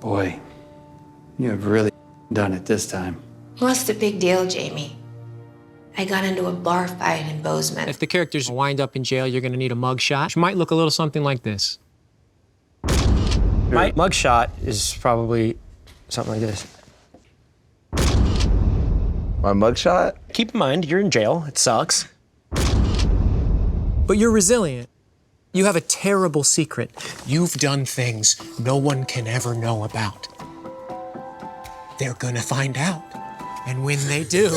Boy, you have really done it this time. What's the big deal, Jamie? I got into a bar fight in Bozeman. If the characters wind up in jail, you're gonna need a mugshot. Which might look a little something like this. My mugshot is probably something like this. My mugshot? Keep in mind, you're in jail. It sucks. But you're resilient. You have a terrible secret. You've done things no one can ever know about. They're gonna find out. And when they do...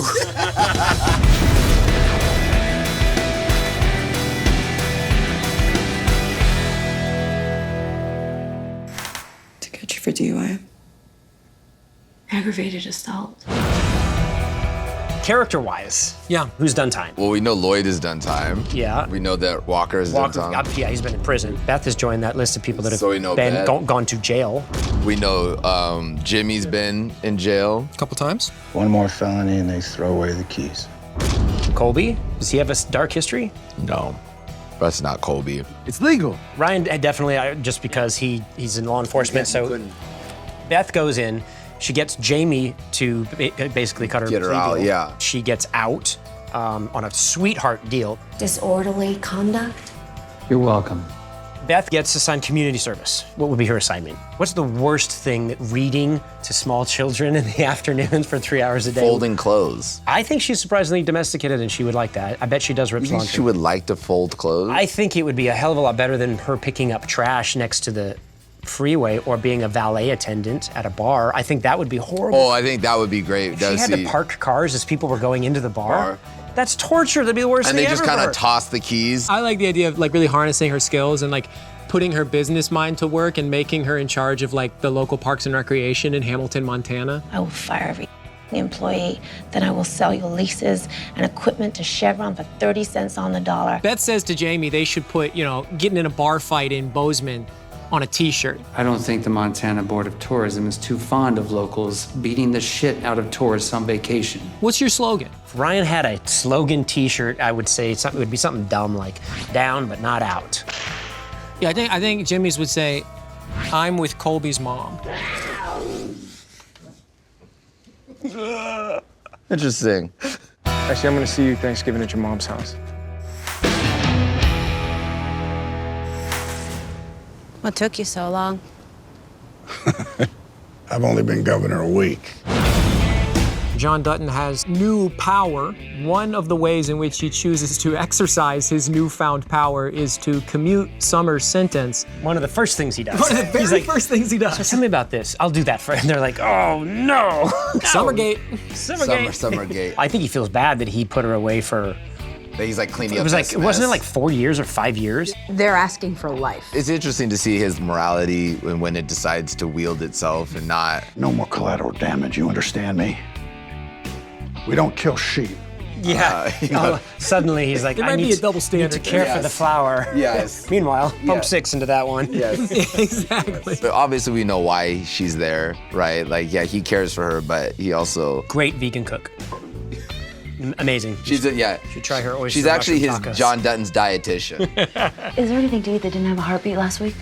To catch you for DUI. Aggravated assault. Character-wise, Yeah. who's done time? Well, we know Lloyd has done time. Yeah. We know that Walker has done time. Yeah, he's been in prison. Beth has joined that list of people that have So we know been Beth. gone to jail. We know Jimmy's been in jail. A couple times. One more felony and they throw away the keys. COLBY, does he have a dark history? No, that's not COLBY. It's legal. Ryan definitely, just because he's in law enforcement, so Beth goes in. She gets Jamie to basically cut her Get her plea out, deal. yeah. She gets out on a sweetheart deal. Disorderly conduct? You're welcome. Beth gets assigned community service. What would be her assignment? What's the worst thing that reading to small children in the afternoons for 3 hours a day? Folding clothes. I think she's surprisingly domesticated and she would like that. I bet she does rip You think laundry. she would like to fold clothes? I think it would be a hell of a lot better than her picking up trash next to the freeway or being a valet attendant at a bar. I think that would be horrible. Oh, I think that would be great. If she had to park cars as people were going into the bar. That's torture. That'd be the worst And thing they just ever. kind of toss the keys. I like the idea of like really harnessing her skills and like putting her business mind to work and making her in charge of like the local parks and recreation in Hamilton, Montana. I will fire every employee. Then I will sell you leases and equipment to Chevron for 30 cents on the dollar. Beth says to Jamie they should put, getting in a bar fight in Bozeman on a t-shirt. I don't think the Montana Board of Tourism is too fond of locals beating the shit out of tourists on vacation. What's your slogan? If Ryan had a slogan t-shirt, I would say it would be something dumb like down but not out. Yeah, I think Jimmy's would say, I'm with Colby's mom. Interesting. Actually, I'm gonna see you Thanksgiving at your mom's house. What took you so long? I've only been governor a week. John Dutton has new power. One of the ways in which he chooses to exercise his newfound power is to commute Summer's sentence. One of the first things he does. One of the very first things he So does. tell me about this. I'll do that for him. They're like, oh no. Summergate. Summergate. I think he feels bad that he put her away for, He's like cleaning it up was like, this wasn't it mess. like 4 years or 5 years? They're asking for life. It's interesting to see his morality when it decides to wield itself and not. No more collateral damage, you understand me? We don't kill sheep. Yeah. Suddenly he's like, There I might need be a to- double need standard to care there. for the Yes. flower. Yes. Meanwhile, pump Yeah. 6 into that one. Yes. Exactly. But obviously we know why she's there, right? Like, yeah, he cares for her, but he also. Great vegan cook. Amazing. She's Should try her oyster She's actually his mushroom tacos. John Dutton's dietitian. Is there anything to eat that didn't have a heartbeat last week?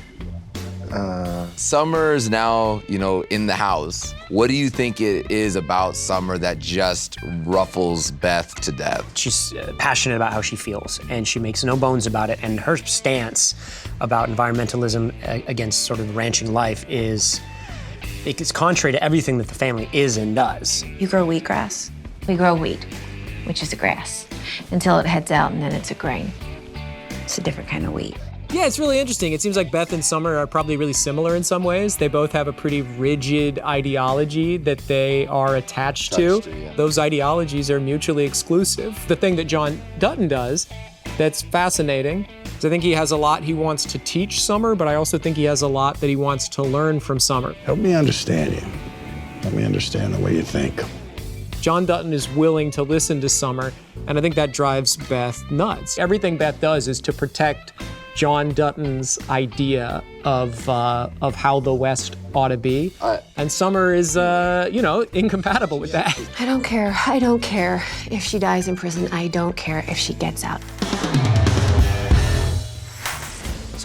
Summer's now, in the house. What do you think it is about Summer that just ruffles Beth to death? She's passionate about how she feels, and she makes no bones about it. And her stance about environmentalism against sort of ranching life is, it's contrary to everything that the family is and does. You grow wheatgrass. We grow wheat, which is a grass, until it heads out and then it's a grain. It's a different kind of wheat. Yeah, it's really interesting. It seems like Beth and Summer are probably really similar in some ways. They both have a pretty rigid ideology that they are attached to. Yeah. Those ideologies are mutually exclusive. The thing that John Dutton does that's fascinating is I think he has a lot he wants to teach Summer, but I also think he has a lot that he wants to learn from Summer. Help me understand you. Help me understand the way you think. John Dutton is willing to listen to Summer, and I think that drives Beth nuts. Everything Beth does is to protect John Dutton's idea of how the West ought to be, and Summer is, incompatible with that. I don't care. I don't care if she dies in prison. I don't care if she gets out.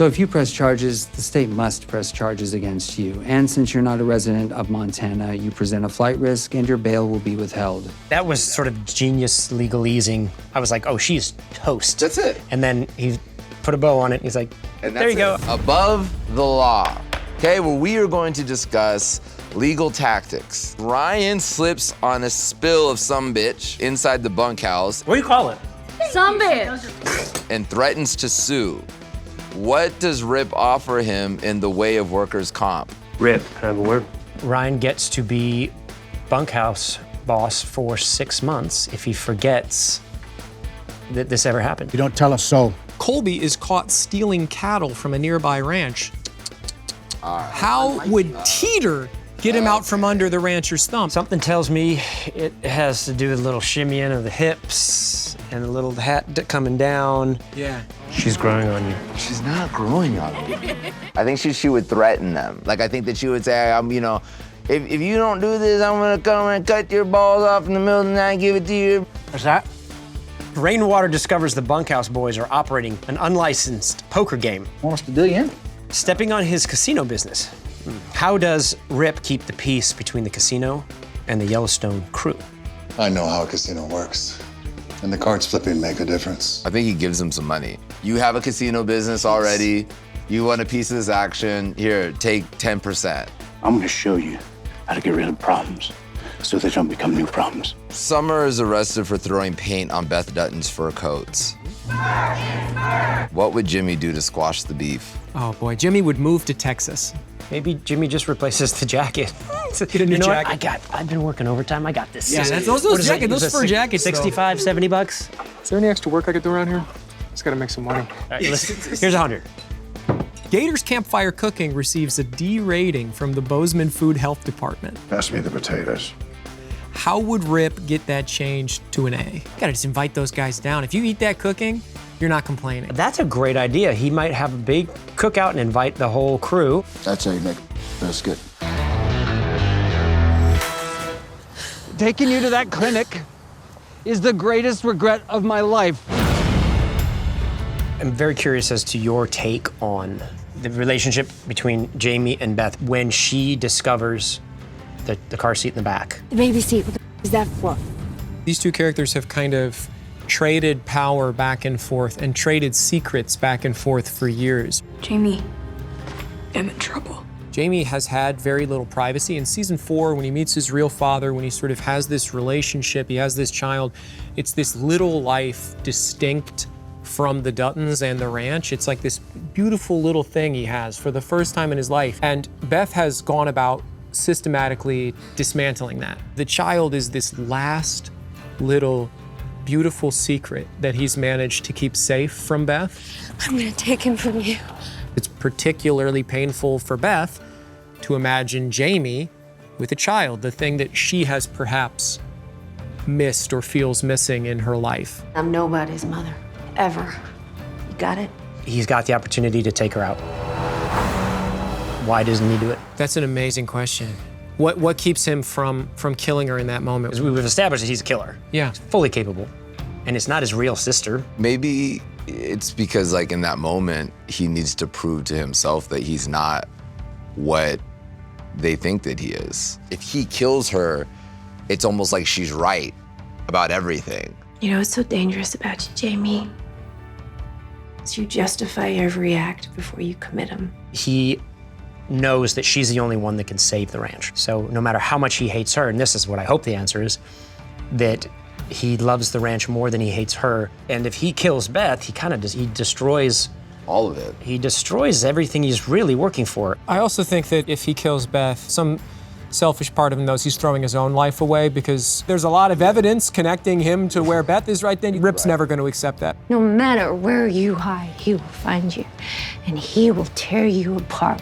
So if you press charges, the state must press charges against you. And since you're not a resident of Montana, you present a flight risk and your bail will be withheld. That was sort of genius legalese. I was like, oh, she's toast. That's it. And then he put a bow on it, and he's like, And there you go. that's it. Above the law. Okay, well, we are going to discuss legal tactics. Ryan slips on a spill of some bitch inside the bunkhouse What do you call it? Some bitch. and threatens to sue. What does Rip offer him in the way of workers' comp? Rip, can I have a word? Ryan gets to be bunkhouse boss for 6 months if he forgets that this ever happened. You don't tell us so. Colby is caught stealing cattle from a nearby ranch. How would Teeter get him out from under the rancher's thumb? Something tells me it has to do with a little shimmying of the hips and a little hat coming down. Yeah. She's growing on you. She's not growing on me. I think she would threaten them. Like, I think that she would say, if you don't do this, I'm gonna come and cut your balls off in the middle of the night and give it to you. What's that? Rainwater discovers the Bunkhouse Boys are operating an unlicensed poker game. Want us to do you in? Stepping on his casino business. How does Rip keep the peace between the casino and the Yellowstone crew? I know how a casino works. And the cards flipping make a difference. I think he gives them some money. You have a casino business already. You want a piece of this action. Here, take 10%. I'm gonna show you how to get rid of problems so they don't become new problems. Summer is arrested for throwing paint on Beth Dutton's fur coats. What would Jimmy do to squash the beef? Oh boy, Jimmy would move to Texas. Maybe Jimmy just replaces the jacket. Get a new jacket. I've been working overtime. I got this. Yeah, those jackets, those fur jackets, though. 65, 70 bucks. Is there any extra work I could do around here? Just gotta make some money. All right, here's 100. Gator's Campfire Cooking receives a D rating from the Bozeman Food Health Department. Pass me the potatoes. How would Rip get that changed to an A? You gotta just invite those guys down. If you eat that cooking, you're not complaining. That's a great idea. He might have a big cookout and invite the whole crew. That's how you make biscuit. Taking you to that clinic is the greatest regret of my life. I'm very curious as to your take on the relationship between Jamie and Beth when she discovers the car seat in the back. The baby seat, what the is that for? These two characters have kind of traded power back and forth and traded secrets back and forth for years. Jamie, I'm in trouble. Jamie has had very little privacy. In season 4, when he meets his real father, when he sort of has this relationship, he has this child, it's this little life distinct from the Duttons and the ranch. It's like this beautiful little thing he has for the first time in his life. And Beth has gone about systematically dismantling that. The child is this last little beautiful secret that he's managed to keep safe from Beth. I'm gonna take him from you. It's particularly painful for Beth to imagine Jamie with a child, the thing that she has perhaps missed or feels missing in her life. I'm nobody's mother, ever. You got it? He's got the opportunity to take her out. Why doesn't he do it? That's an amazing question. What keeps him from killing her in that moment? Because we've established that he's a killer. Yeah. He's fully capable. And it's not his real sister. Maybe it's because, like, in that moment, he needs to prove to himself that he's not what they think that he is. If he kills her, it's almost like she's right about everything. You know what's so dangerous about you, Jamie? Is you justify every act before you commit them. He knows that she's the only one that can save the ranch. So no matter how much he hates her, and this is what I hope the answer is, that he loves the ranch more than he hates her. And if he kills Beth, he destroys all of it. He destroys everything he's really working for. I also think that if he kills Beth, some selfish part of him knows he's throwing his own life away because there's a lot of evidence connecting him to where Beth is right then. Rip's never going to accept that. No matter where you hide, he will find you, and he will tear you apart.